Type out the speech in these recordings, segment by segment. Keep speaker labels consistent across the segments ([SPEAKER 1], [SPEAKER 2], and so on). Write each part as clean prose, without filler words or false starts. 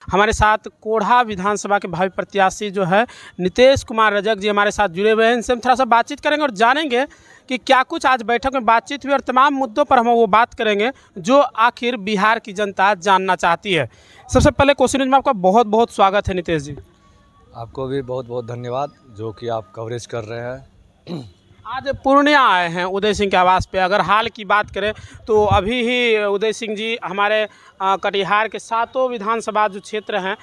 [SPEAKER 1] हमारे साथ कोढ़ा विधानसभा के भावी प्रत्याशी जो है नीतीश कुमार रजक जी हमारे साथ जुड़े हुए हैं। इनसे हम थोड़ा सा बातचीत करेंगे और जानेंगे कि क्या कुछ आज बैठक में बातचीत हुई और तमाम मुद्दों पर हम वो बात करेंगे जो आखिर बिहार की जनता जानना चाहती है। सबसे पहले क्वेश्चन न्यूज़ में आपका बहुत बहुत स्वागत है नीतीश जी।
[SPEAKER 2] आपको भी बहुत बहुत धन्यवाद जो कि आप कवरेज कर रहे हैं।
[SPEAKER 1] आज पूर्णिया आए हैं उदय सिंह के आवास पे। अगर हाल की बात करें तो अभी ही उदय सिंह जी हमारे कटिहार के सातों विधानसभा जो क्षेत्र हैं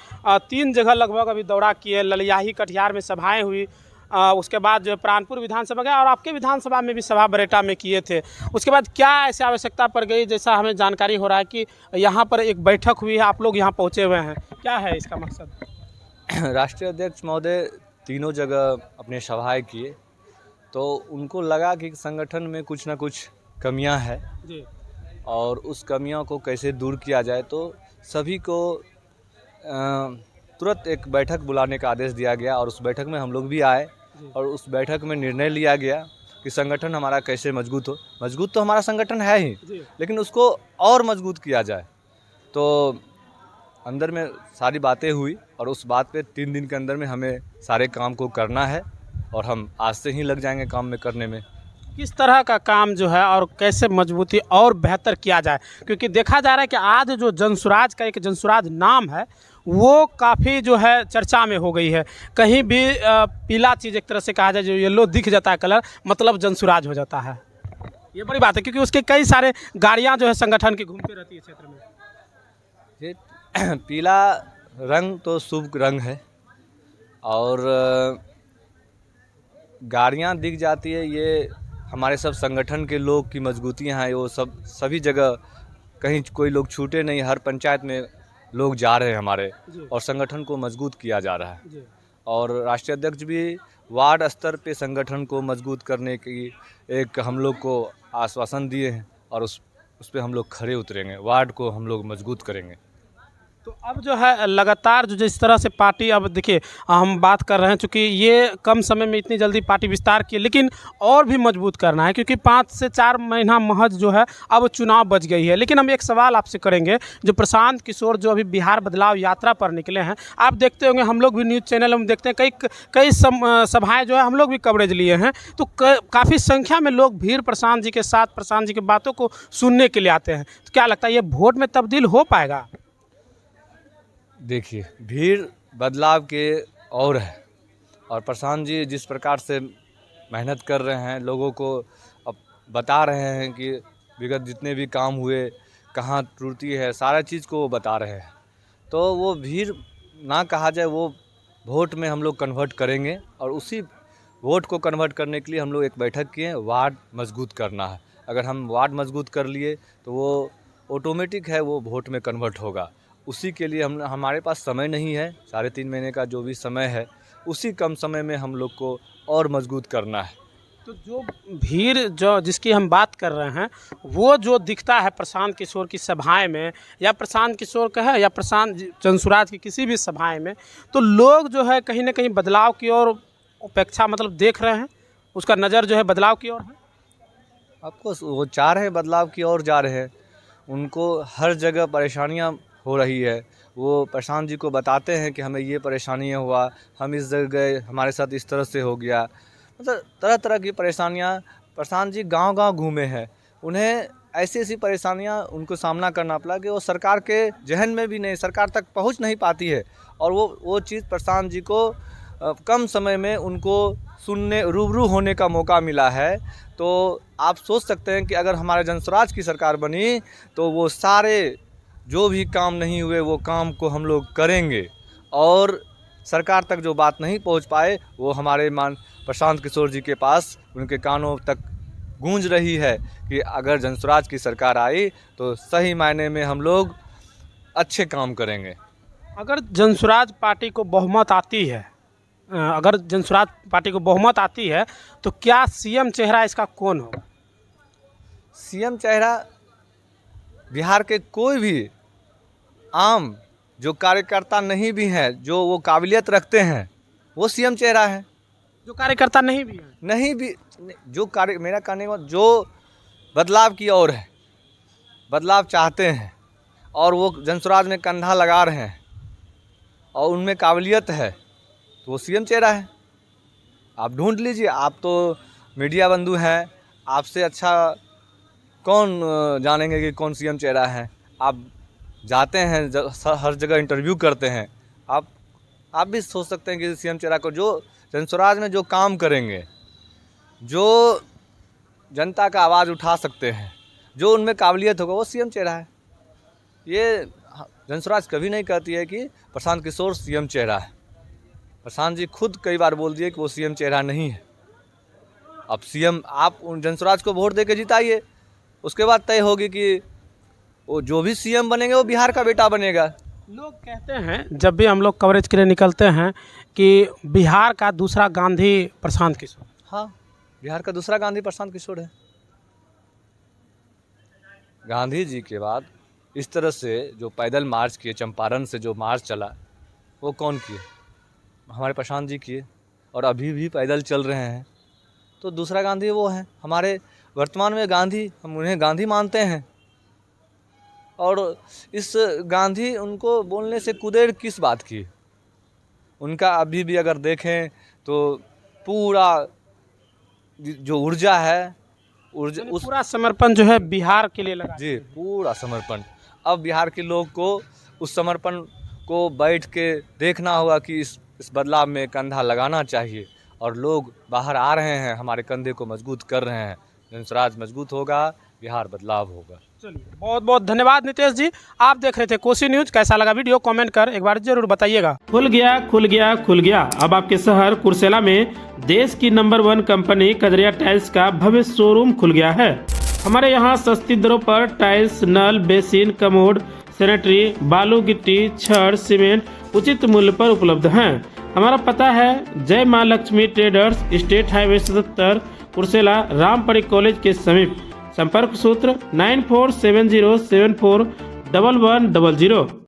[SPEAKER 1] 3 जगह लगभग अभी दौरा किए। ललियाही कटिहार में सभाएं हुई, उसके बाद जो है प्राणपुर विधानसभा गया और आपके विधानसभा में भी सभा बरेटा में किए थे। उसके बाद क्या ऐसी आवश्यकता पड़ गई, जैसा हमें जानकारी हो रहा है कि यहाँ पर एक बैठक हुई है, आप लोग यहाँ पहुँचे हुए हैं, क्या है इसका मकसद?
[SPEAKER 2] राष्ट्रीय अध्यक्ष महोदय तीनों जगह अपने सभाएं किए तो उनको लगा कि संगठन में कुछ ना कुछ कमियां हैं
[SPEAKER 1] जी
[SPEAKER 2] और उस कमियों को कैसे दूर किया जाए, तो सभी को तुरंत एक बैठक बुलाने का आदेश दिया गया और उस बैठक में हम लोग भी आए और उस बैठक में निर्णय लिया गया कि संगठन हमारा कैसे मजबूत हो। मजबूत तो हमारा संगठन है ही, लेकिन उसको और मजबूत किया जाए। तो अंदर में सारी बातें हुई और उस बात पे 3 दिन के अंदर में हमें सारे काम को करना है और हम आज से ही लग जाएंगे काम में करने में।
[SPEAKER 1] किस तरह का काम जो है और कैसे मजबूती और बेहतर किया जाए, क्योंकि देखा जा रहा है कि आज जो जनसुराज का एक जनसुराज नाम है वो काफ़ी जो है चर्चा में हो गई है। कहीं भी पीला चीज़ एक तरह से कहा जाए, जो येलो दिख जाता है कलर, मतलब जनसुराज हो जाता है। ये बड़ी बात है क्योंकि उसके कई सारे गाड़ियाँ जो है संगठन की घूमती रहती है क्षेत्र में।
[SPEAKER 2] ये पीला रंग तो शुभ रंग है और गाड़ियाँ दिख जाती है, ये हमारे सब संगठन के लोग की मजबूतियाँ हैं। वो सभी जगह कहीं कोई लोग छूटे नहीं, हर पंचायत में लोग जा रहे हैं हमारे और संगठन को मजबूत किया जा रहा है। और राष्ट्रीय अध्यक्ष भी वार्ड स्तर पे संगठन को मजबूत करने की एक हम लोग को आश्वासन दिए हैं और उस पे हम लोग खरे उतरेंगे, वार्ड को हम लोग मजबूत करेंगे।
[SPEAKER 1] तो अब जो है लगातार जो जिस तरह से पार्टी, अब देखिए हम बात कर रहे हैं, चूँकि ये कम समय में इतनी जल्दी पार्टी विस्तार की, लेकिन और भी मजबूत करना है क्योंकि 5 से 4 महीना महज जो है अब चुनाव बच गई है। लेकिन हम एक सवाल आपसे करेंगे, जो प्रशांत किशोर जो अभी बिहार बदलाव यात्रा पर निकले हैं, आप देखते होंगे, हम लोग भी न्यूज़ चैनल में देखते हैं, कई सभाएँ जो है हम लोग भी कवरेज लिए हैं, तो काफ़ी संख्या में लोग भीड़ प्रशांत जी के साथ, प्रशांत जी की बातों को सुनने के लिए आते हैं। तो क्या लगता है ये वोट में तब्दील हो पाएगा?
[SPEAKER 2] देखिए, भीड़ बदलाव के और है और प्रशांत जी जिस प्रकार से मेहनत कर रहे हैं, लोगों को अब बता रहे हैं कि विगत जितने भी काम हुए, कहाँ त्रुटि है, सारा चीज़ को वो बता रहे हैं। तो वो भीड़ ना कहा जाए, वो वोट में हम लोग कन्वर्ट करेंगे और उसी वोट को कन्वर्ट करने के लिए हम लोग एक बैठक किए, वार्ड मजबूत करना है। अगर हम वार्ड मजबूत कर लिए तो वो ऑटोमेटिक है, वो वोट में कन्वर्ट होगा। उसी के लिए हमारे पास समय नहीं है, 3.5 महीने का जो भी समय है, उसी कम समय में हम लोग को और मजबूत करना है।
[SPEAKER 1] तो जो भीड़ जो जिसकी हम बात कर रहे हैं, वो जो दिखता है प्रशांत किशोर की सभाएं में, या प्रशांत किशोर का है या प्रशांत जनसुराज की किसी भी सभाएं में, तो लोग जो है कहीं ना कहीं बदलाव की ओर अपेक्षा मतलब देख रहे हैं, उसका नज़र जो है बदलाव की ओर है।
[SPEAKER 2] आपको वो चाह रहे हैं बदलाव की ओर जा रहे हैं, उनको हर जगह परेशानियां हो रही है। वो प्रशांत जी को बताते हैं कि हमें ये परेशानियां हुआ, हम इस जगह गए, हमारे साथ इस तरह से हो गया, मतलब तरह तरह की परेशानियां। प्रशांत जी गांव-गांव घूमे हैं, उन्हें ऐसी ऐसी परेशानियां उनको सामना करना पड़ा कि वो सरकार के जहन में भी नहीं, सरकार तक पहुंच नहीं पाती है। और वो चीज़ प्रशांत जी को कम समय में उनको सुनने, रूबरू होने का मौका मिला है। तो आप सोच सकते हैं कि अगर हमारे जनसुराज की सरकार बनी तो वो सारे जो भी काम नहीं हुए वो काम को हम लोग करेंगे और सरकार तक जो बात नहीं पहुंच पाए वो हमारे मान प्रशांत किशोर जी के पास, उनके कानों तक गूंज रही है कि अगर जनसुराज की सरकार आई तो सही मायने में हम लोग अच्छे काम करेंगे।
[SPEAKER 1] अगर जनसुराज पार्टी को बहुमत आती है, अगर जनसुराज पार्टी को बहुमत आती है तो क्या सीएम चेहरा इसका कौन होगा?
[SPEAKER 2] सीएम चेहरा बिहार के कोई भी आम जो कार्यकर्ता नहीं भी हैं, जो वो काबिलियत रखते हैं, वो सीएम चेहरा है।
[SPEAKER 1] जो कार्यकर्ता नहीं भी है,
[SPEAKER 2] नहीं भी जो कार्य, मेरा कहने का जो बदलाव की ओर है, बदलाव चाहते हैं और वो जनसुराज में कंधा लगा रहे हैं, और उनमें काबिलियत है तो वो सीएम चेहरा है। आप ढूंढ लीजिए, आप तो मीडिया बंधु हैं, आपसे अच्छा कौन जानेंगे कि कौन सीएम चेहरा है। आप जाते हैं हर जगह इंटरव्यू करते हैं, आप भी सोच सकते हैं कि सीएम चेहरा को जो जनस्वराज में जो काम करेंगे, जो जनता का आवाज़ उठा सकते हैं, जो उनमें काबिलियत होगा, वो सीएम चेहरा है। ये जनस्वराज कभी नहीं कहती है कि प्रशांत किशोर सीएम चेहरा है। प्रशांत जी खुद कई बार बोल दिए कि वो सीएम चेहरा नहीं है। अब सीएम आप उन जनस्वराज को वोट दे के जिताइए, उसके बाद तय होगी कि वो जो भी सीएम बनेंगे वो बिहार का बेटा बनेगा।
[SPEAKER 1] लोग कहते हैं, जब भी हम लोग कवरेज के लिए निकलते हैं, कि बिहार का दूसरा गांधी प्रशांत किशोर।
[SPEAKER 2] हाँ, बिहार का दूसरा गांधी प्रशांत किशोर है। गांधी जी के बाद इस तरह से जो पैदल मार्च किए, चंपारण से जो मार्च चला, वो कौन किए? हमारे प्रशांत जी किए, और अभी भी पैदल चल रहे हैं। तो दूसरा गांधी वो है हमारे वर्तमान में गांधी, हम उन्हें गांधी मानते हैं। और इस गांधी उनको बोलने से कुदेर किस बात की? उनका अभी भी अगर देखें तो पूरा जो ऊर्जा है, उस
[SPEAKER 1] पूरा समर्पण जो है बिहार के लिए लगा
[SPEAKER 2] जी, पूरा समर्पण। अब बिहार के लोग को उस समर्पण को बैठ के देखना होगा कि इस बदलाव में कंधा लगाना चाहिए, और लोग बाहर आ रहे हैं, हमारे कंधे को मजबूत कर रहे हैं। जनस्वराज मजबूत होगा, बिहार बदलाव होगा।
[SPEAKER 1] चलिए, बहुत बहुत धन्यवाद नितेश जी। आप देख रहे थे कोसी न्यूज। कैसा लगा वीडियो कमेंट कर एक बार जरूर बताइएगा। खुल गया खुल गया खुल गया, अब आपके शहर कुर्सेला में देश की नंबर 1 कंपनी कजरिया टाइल्स का भव्य शोरूम खुल गया है। हमारे यहाँ सस्ती दरों पर टाइल्स, नल, बेसिन, कमोड, सैनिटरी, बालू, गिट्टी, छड़, सीमेंट उचित मूल्य पर उपलब्ध हैं। हमारा पता है जय माँ Lakshmi traders, state highway 77, Kursela, Rampari college के समीप। संपर्क सूत्र 9470741100।